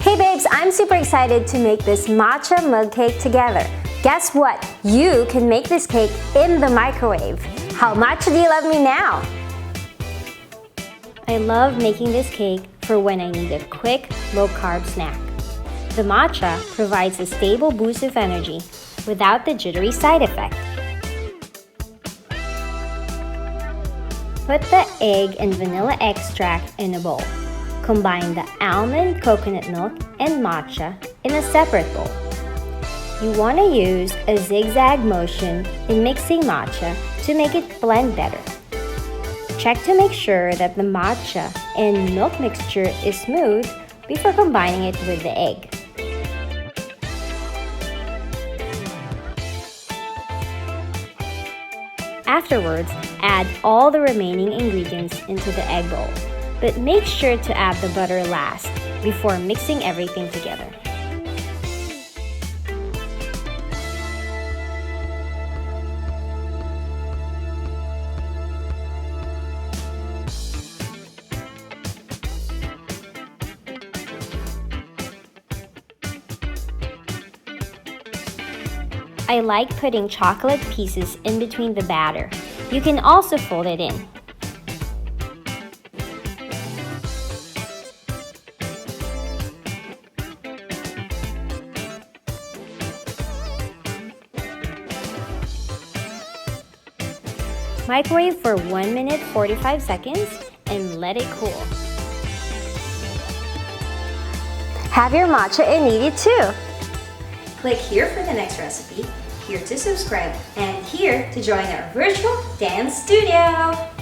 Hey babes, I'm super excited to make this matcha mug cake together. Guess what? You can make this cake in the microwave. How much do you love me now? I love making this cake for when I need a quick, low-carb snack. The matcha provides a stable boost of energy without the jittery side effect. Put the egg and vanilla extract in a bowl. Combine the almond, coconut milk, and matcha in a separate bowl. You want to use a zigzag motion in mixing matcha to make it blend better. Check to make sure that the matcha and milk mixture is smooth before combining it with the egg. Afterwards, add all the remaining ingredients into the egg bowl, but make sure to add the butter last before mixing everything together. I like putting chocolate pieces in between the batter. You can also fold it in. Microwave for 1 minute 45 seconds and let it cool. Have your matcha and eat it too! Click here for the next recipe, here to subscribe, and here to join our virtual dance studio!